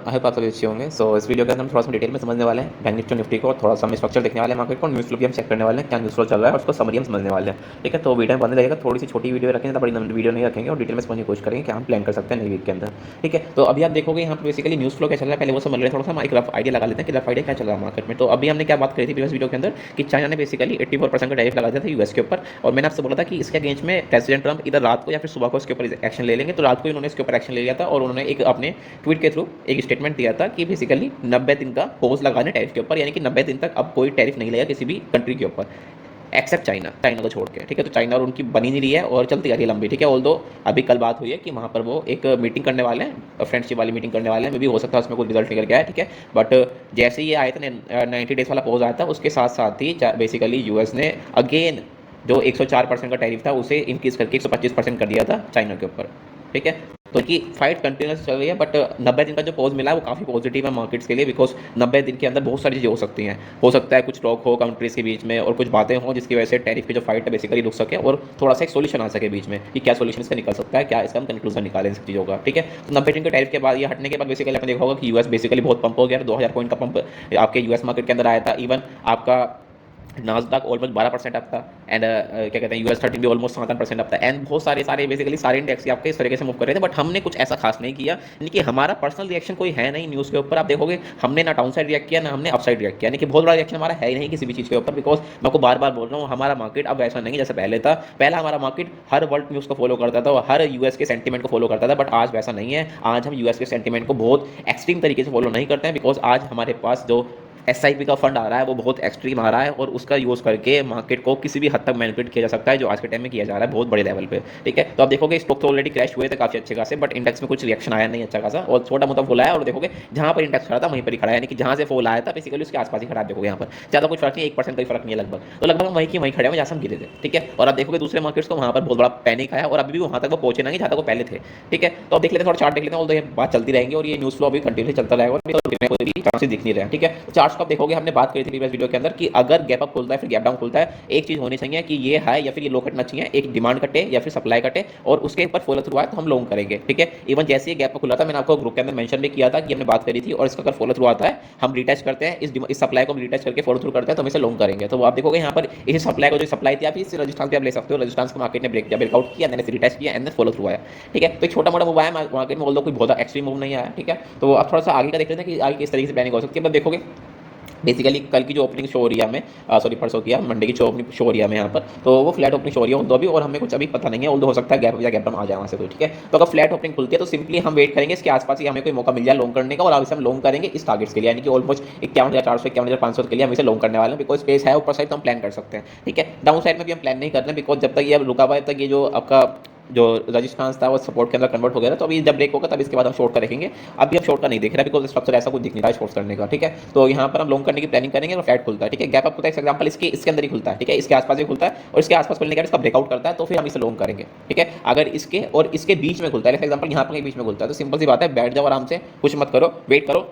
I hope आप सभी अच्छे होंगे। सो इस वीडियो के अंदर हम थोड़ा सा डिटेल में समझने वाले हैं बैंक निफ्टी और निफ्टी को, थोड़ा सा हम स्ट्रक्चर देखने वाले हैं मार्केट को, न्यूज़ फ्लो भी हम चेक करने वाले हैं क्या न्यूज़ फ्लो चल रहा है और उसको समरी हम समझने वाले हैं। ठीक है, तो वीडियो में बनने लगेगा, थोड़ी सी छोटी वीडियो रखेंगे, तो बड़ी वीडियो नहीं रखेंगे और डिटेल में समझने की कोशिश करेंगे क्या हम प्लान कर सकते हैं नई वीक के अंदर। ठीक है, तो अभी आप देखोगे यहाँ पर बेसिकली न्यूज़ फ्लो क्या चल रहा है, पहले वो समझ रहे हैं, थोड़ा सा हम एक रफ आइडिया लगा लेते हैं कि रफ आइडिया क्या चल रहा है मार्केट में। तो अभी हमने क्या बात करी थी प्रीवियस वीडियो के अंदर कि चाइना ने बेसिकली 84% का टैरिफ लगा दिया था यूएस के ऊपर, और मैंने आपसे बोला था कि इसके अगेंस्ट में प्रेसिडेंट ट्रंप इधर रात को या फिर सुबह को इसके ऊपर एक्शन ले लेंगे। तो रात को उन्होंने इसके ऊपर एक्शन ले लिया था और उन्होंने एक अपने ट्वीट के थ्रू एक स्टेटमेंट दिया था कि बेसिकली 90 दिन का पोज लगाने टैरिफ के ऊपर, यानी कि 90 दिन तक अब कोई टैरिफ नहीं लगेगा किसी भी कंट्री के ऊपर एक्सेप्ट चाइना को छोड़ के। ठीक है, तो चाइना और उनकी बनी नहीं रही है और चलती आ रही है लंबी। ठीक है, ऑल्दो अभी कल बात हुई है कि वहाँ पर वो एक मीटिंग करने वाले हैं, फ्रेंडशिप वाली मीटिंग करने वाले हैं, मे भी हो सकता है उसमें कोई रिजल्ट निकल गया है। ठीक है, बट जैसे ही ये आया था 90 डेज वाला पोज आया था, उसके साथ साथ ही बेसिकली यूएस ने अगेन जो 104% का टैरिफ था उसे इंक्रीज करके 125% कर दिया था चाइना के ऊपर। ठीक है, तो कि फाइट कंटिन्यूस चल रही है, बट 90 दिन का जो पॉज मिला है वो काफ़ी पॉजिटिव है मार्केट्स के लिए, बिकॉज 90 दिन के अंदर बहुत सारी चीज़ें हो सकती हैं। हो सकता है कुछ टॉक हो कंट्रीज़ के बीच में और कुछ बातें हों जिसकी वजह से टैरिफ की जो फाइट है बेसिकली रुक सके और थोड़ा सा एक सोल्यूशन आ सके बीच में कि क्या सोल्यूशन इसका निकल सकता है, क्या इसका हम कंक्लूजन निकालें इन सब चीज़ों का। ठीक है, तो 90 दिन के टैरिफ के बाद ये हटने के बाद बेसिकली आपने देखा होगा कि यूएस बेसिकली बहुत पंप हो गया, 2000 पॉइंट का पंप आपके यूएस मार्केट के अंदर आया था। इवन आपका नास्डॉक ऑलमोस्ट 12% अप था, एंड क्या कहते हैं यूएस 30 भी ऑलमोस्ट 7% अप था, एंड बहुत सारे बेसिकली सारे इंडेक्स आपके इस तरीके से मूव कर रहे थे। बट हमने कुछ ऐसा खास नहीं किया, यानी कि हमारा पर्सनल रिएक्शन कोई है नहीं न्यूज़ के ऊपर। आप देखोगे हमने ना डाउन साइड रिएक्ट किया ना हमने अप साइड रिएक्ट किया, यानी कि बहुत बड़ा रिएक्शन हमारा है ही नहीं किसी भी चीज़ के ऊपर, बिकॉज मैं आपको बार बार बोल रहा हूँ हमारा मार्केट अब ऐसा नहीं जैसे पहले था। पहला हमारा मार्केट हर वर्ल्ड न्यूज़ को फॉलो करता था और हर यूएस के सेंटीमेंट को फॉलो करता था, बट आज वैसा नहीं है। आज हम यूएस के सेंटीमेंट को बहुत एक्सट्रीम तरीके से फॉलो नहीं करते हैं, बिकॉज आज हमारे पास जो एसआईपी का फंड आ रहा है वो बहुत एक्सट्रीम आ रहा है और उसका यूज़ करके मार्केट को किसी भी हद तक मैनिपुलेट किया जा सकता है, जो आज के टाइम में किया जा रहा है बहुत बड़े लेवल पे। ठीक है, तो आप देखोगे स्टॉक तो ऑलरेडी क्रैश हुए थे काफ़ी अच्छे खासे, बट इंडेक्स में कुछ रिएक्शन आया नहीं अच्छा खासा और छोटा मोटा फॉल आया, और देखोगे जहाँ पर इंडेक्स खड़ा था वहीं पर ही खड़ा है, यानी कि जहाँ से फॉल आया था बेसिकली उसके आसपास ही खड़ा है। देखोगे यहाँ पर ज़्यादा कुछ फर्क नहीं, 1% का ही फर्क नहीं है लगभग, तो लगभग वहीं की वहीं खड़े हैं जहाँ से हम गिरे थे। ठीक है, और आप देखोगे दूसरे मार्केट्स को वहाँ पर बहुत बड़ा पैनिक आया और अभी भी वहाँ तक वो पहुंचे नहीं जहाँ तक वो पहले थे। ठीक है, तो अब देख लेते हैं थोड़ा चार्ट देख लेते हैं, और ये बात चलती रहेंगी और ये न्यूज़ फ्लो अभी कंटिन्यू चलता रहेगा और कोई भी चांसेस दिख नहीं रहे हैं। ठीक है, चार्ट्स को आप देखोगे हमने बात करी थी प्रीवियस वीडियो के अंदर कि अगर गैप अप खुलता है फिर गैप डाउन खुलता है, एक चीज होनी चाहिए कि ये हाई या फिर ये लो कटना चाहिए, एक डिमांड कटे या फिर सप्लाई कटे और उसके ऊपर फॉलो थ्रू आए तो हम लॉन्ग करेंगे। ठीक है, इवन जैसे ये गैप अप खुला था मैंने आपको ग्रुप के अंदर मेंशन भी किया था कि हमने बात करी थी, और इसका अगर फॉलो थ्रू आता है हम रिटेस्ट करते हैं, इस सप्लाई को हम रिटेस्ट करके फॉलो थ्रू करते हैं तो हम इसे लॉन्ग करेंगे। तो आप देखोगे यहाँ पर इस सप्लाई को जो सप्लाई थी आप इस रजिस्ट्रांस पे आप ले सकते हो, रजिस्ट्रांस को मार्केट ने ब्रेकआउट किया, मैंने रिटेस्ट किया एंड फॉलो थ्रू आया। ठीक है, तो एक छोटा मोटा मूव आया मार्केट में, ऑल्दो कोई बहुत एक्सट्रीम मूव नहीं आया। ठीक है, तो आप थोड़ा सा आगे का देख लेते हैं कि आगे किस तरीके से प्लानिंग हो सकती है। अब देखोगे बेसिकली कल की जो ओपनिंग शो हो रही है हमें, सॉरी परसों की मंडे की जो ओपनिंग शो हो रही है हमें यहाँ पर, तो वो फ्लैट ओपनिंग शो हो रही है अभी, और हमें कुछ अभी पता नहीं है, ऑल्दो हो सकता है गैप या गैप डाउन आ जाए वहाँ से कोई। ठीक है, तो अगर फ्लैट ओपनिंग खुलती है तो सिंपली हम वेट करेंगे इसके आसपास ही हमें कोई मौका मिल जाए लॉन्ग करने का, और अब इसे हम लॉन्ग करेंगे इस टारगेट्स के लिए, यानी कि ऑलमोस्ट 51,400 51,500 के लिए हम इसे लॉन्ग करने वाले हैं, बिकॉज स्पेस है ऊपर साइड तो हम प्लान कर सकते हैं। ठीक है, डाउन साइड में भी हम प्लान नहीं कर रहे हैं, बिकॉज जब तक ये रुका हुआ है तक ये जो आपका जो रजिस्ट्रांस था वो सपोर्ट के अंदर कन्वर्ट हो गया था, तो अभी जब ब्रेक होगा तब इसके बाद हम शॉर्ट का देखेंगे। अभी हम शॉर्ट का नहीं देख रहे बिकॉज स्ट्रक्चर ऐसा कुछ दिख नहीं रहा है शॉर्ट करने का। ठीक है, तो यहाँ पर हम लॉन्ग करने की प्लानिंग करेंगे और फ्लैट खुलता है। ठीक है, गैप अप होता है एग्जांपल इसके अंदर ही खुलता है। ठीक है, इसके आसपास भी खुलता है और इसके आसपास खुलने के बाद इसका ब्रेकआउट करता है तो फिर हम इसे लॉन्ग करेंगे। ठीक है, अगर इसके और इसके बीच में खुलता है, एग्जांपल यहाँ पर बीच में खुलता है, तो सिंपल सी बात है बैठ जाओ आराम से, कुछ मत करो, वेट करो,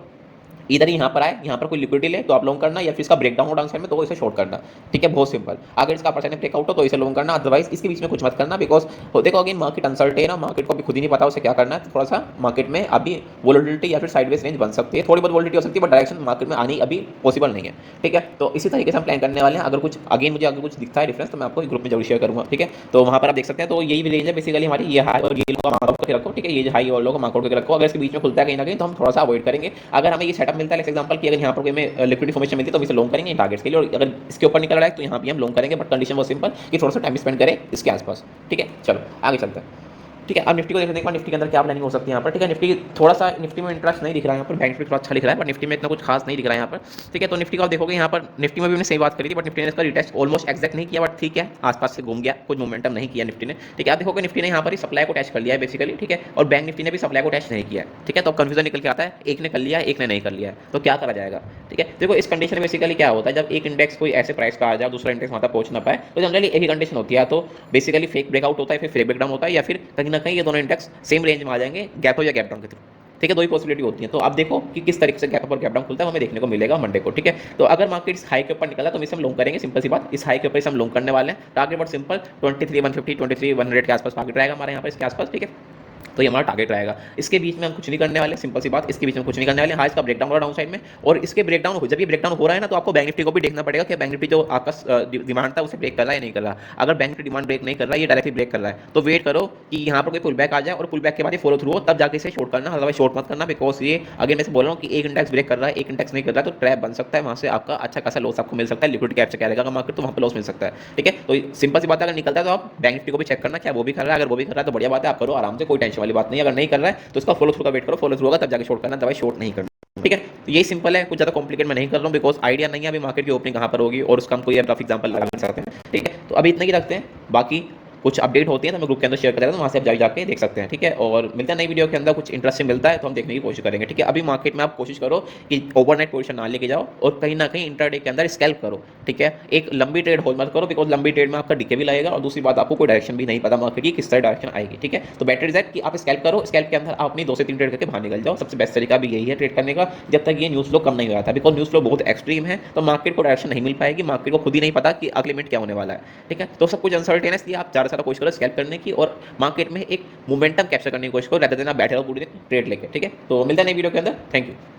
इधर यहाँ पर आए, यहाँ पर कोई लिक्विडिटी ले तो आप लॉन्ग करना, या फिर इसका ब्रेकडाउन हो डाउन साइड में तो इसे शॉर्ट करना। ठीक है, बहुत सिंपल। अगर इसका परसेंट ब्रेकआउट हो तो इसे लॉन्ग करना, अदरवाइज इसके बीच में कुछ मत करना, बिकॉज देखो अगेन मार्केट अनसर्टेन है ना, मार्केट को अभी खुद ही नहीं पता उसे क्या करना है। थोड़ा सा मार्केट में अभी वोलेटिलिटी या फिर साइडवेज रेंज बन सकती है, थोड़ी बहुत वोलेटिलिटी हो सकती है, बट डायरेक्शन मार्केट में आनी अभी पॉसिबल नहीं है। ठीक है, तो इसी तरीके से हम प्लान करने वाले हैं। अगर कुछ अगेन मुझे अगर कुछ दिखता है डिफरेंस तो मैं आपको ग्रुप में जरूर शेयर करूंगा। ठीक है, तो वहाँ पर आप देख सकते हैं, तो यही रेंज है बेसिकली हमारी, ये हाई और ये लो मार्कआउट करके रखो। ठीक है, ये हाई और लो को मार्कआउट करके रखो, अगर इसके बीच में खुलता है कहीं ना कहीं तो हम थोड़ा सा अवॉइड करेंगे। अगर हमें ये सेटअप मिलता है एग्जांपल कि यहाँ पर कोई में लिक्विड फॉर्मेशन मिलती है तो हम इसे लॉन्ग करेंगे टारगेट्स के लिए, और अगर इसके ऊपर निकल रहा है तो यहाँ भी हम लॉन्ग करेंगे, बट कंडीशन बहुत सिंपल कि थोड़ा सा टाइम स्पेंड करें इसके आसपास। ठीक है, चलो आगे चलते हैं। ठीक है, अब निफ्टी को देखने के बाद निफ्टी के अंदर क्या प्लानिंग हो सकती है यहाँ पर। ठीक है, निफ्टी थोड़ा सा निफ्टी में इंटरेस्ट नहीं दिख रहा है यहाँ पर, बैंक में थोड़ा अच्छा दिख रहा है बट निफ्टी में इतना कुछ खास नहीं दिख रहा है यहाँ पर। ठीक है, तो निफ्टी को आप देखोगे यहाँ पर, निफ्टी में भी हमने सही बात करी थी बट निफ्टी ने इसका रिटेस्ट ऑलमोस्ट एक्जैक्ट नहीं किया, बट ठीक है आसपास से घूम गया, कुछ मोमेंटम नहीं किया निफ्टी ने। ठीक है, आप देखोगे निफ्टी ने यहाँ पर ही सप्लाई को टच कर लिया है बेसिकली। ठीक है, और बैंक निफ्टी ने भी सप्लाई को टच नहीं किया है। ठीक है, तो कंफ्यूजन निकल के आता है, एक ने कर लिया एक ने नहीं कर लिया है, तो क्या करा जाएगा। ठीक है, देखो इस कंडीशन में बेसिकली क्या होता है, जब एक इंडेक्स कोई ऐसे प्राइस का आ जाए दूसरा इंडेक्स वहाँ तक पहुंच ना पाए, तो जनरली एक ही कंडीशन होती है, तो बेसिकली फेक ब्रेकआउट होता है, फिर फेक ब्रेकडाउन होता है, या फिर कहीं ना कहीं ये दोनों इंडेक्स सेम रेंज में आ जाएंगे, गैप हो या गैप डाउन के थ्रू। ठीक है, दो ही पॉसिबिलिटी होती है। तो आप देखो कि किस तरीके से गैप अप और गैप डाउन खुलता है, हमें देखने को मिलेगा मंडे को। ठीक है, तो अगर मार्केट इस हाई के ऊपर निकला तो इसे हम लॉन्ग करेंगे, सिंपल सी बात, इस हाई के ऊपर हम लॉन्ग करने वाले हैं। टारगेट बहुत सिंपल 23,150 23,100 के आसपास टारगेट रहेगा हमारे यहाँ पर इसके आसपास। ठीक है, तो ये हमारा टारगेट रहेगा। इसके बीच में हम कुछ नहीं करने वाले, सिंपल सी बात, इसके बीच में कुछ नहीं करने वाले। हाँ, इसका ब्रेकडाउन हो रहा है डाउन साइड में, और इसके ब्रेकडाउन हो, जब ये ब्रेकडाउन हो रहा है ना, तो आपको बैंक निफ्टी को भी देखना पड़ेगा कि बैंक निफ्टी जो आपका डिमांड था उसे ब्रेक कर रहा है या नहीं कर रहा। अगर बैंक निफ्टी डिमांड ब्रेक नहीं कर रहा है, ये डायरेक्टली ब्रेक कर रहा है, तो वेट करो कि यहाँ पर कोई पुल बैक आ जाए और पुल बैक के बाद ये फॉलो थ्रू हो, तब जाके इसे शॉर्ट करना, अदरवाइज शॉर्ट मत करना। बिकॉज ये अगेन मैं से बोल रहा हूँ कि एक इंडेक्स ब्रेक कर रहा है, एक इंडेक्स नहीं कर रहा है, तो ट्रैप बन सकता है, वहाँ से आपका अच्छा खासा लॉस आपको मिल सकता है। लिक्विड कैप से क्या रहेगा मार्केट, तो वहाँ पर लॉस मिल सकता है। ठीक है, तो सिंपल सी बात है, अगर निकलता है तो आप बैंक निफ्टी को भी चेक करना क्या वो भी कर रहा है। अगर वो भी कर रहा है तो बढ़िया बात है, आप करो आराम से, कोई टेंशन वाली बात नहीं। अगर नहीं कर रहा है तो उसका फॉलो थ्रू का वेट करो, फॉलो थ्रू होगा तब जाके शॉर्ट करना, दवाई शॉर्ट नहीं करना। ठीक है, तो यही सिंपल है, कुछ ज़्यादा कॉम्प्लिकेट मैं नहीं कर रहा हूँ, बिकॉज आइडिया नहीं है अभी मार्केट की ओपनिंग कहाँ पर होगी, और उसका हम कोई रफ एग्जाम्पल लगा नहीं सकते हैं। ठीक है, तो अभी इतना ही रखते हैं, बाकी कुछ अपडेट होती है तो मैं ग्रुप के अंदर शेयर कर देता हूँ, वहाँ से आप जाके देख सकते हैं। ठीक है, और मिलता है नई वीडियो के अंदर, कुछ इंटरेस्टिंग मिलता है तो हम देखने की कोशिश करेंगे। ठीक है, अभी मार्केट में आप कोशिश करो कि ओवरनाइट पोजीशन ना लेके जाओ, और कहीं ना कहीं इंट्राडे के अंदर स्कैल्प करो। ठीक है, एक लंबी ट्रेड होल्ड मत करो, बिकॉज लंबी ट्रेड में आपका डीके भी लगेगा, और दूसरी बात आपको कोई डायरेक्शन भी नहीं पता मार्केट की किस तरह डायरेक्शन आएगी। ठीक है, तो बेटर इज कि आप स्कैल्प करो, स्कैल्प के अंदर आप अपनी 2 से 3 ट्रेड करके बाहर निकल जाओ। सबसे बेस्ट तरीका भी यही है ट्रेड करने का, जब तक ये न्यूज़ फ्लो कम नहीं हो जाता, बिकॉज न्यूज़ फ्लो बहुत एक्सट्रीम है, तो मार्केट को डायरेक्शन नहीं मिल पाएगी, मार्केट को खुद ही नहीं पता कि अगले मिनट क्या होने वाला है। ठीक है, तो सब कुछ अनसर्टेन है, इसलिए आप ज़्यादा से ज़्यादा कोशिश करो स्कैल्प करने की, और मार्केट में एक मोमेंटम कैप्चर करने की कोशिश करो, रहते दिन आप बैठे रहो पूरी दिन ट्रेड लेके। ठीक है, तो मिलता है नई वीडियो के अंदर, थैंक यू।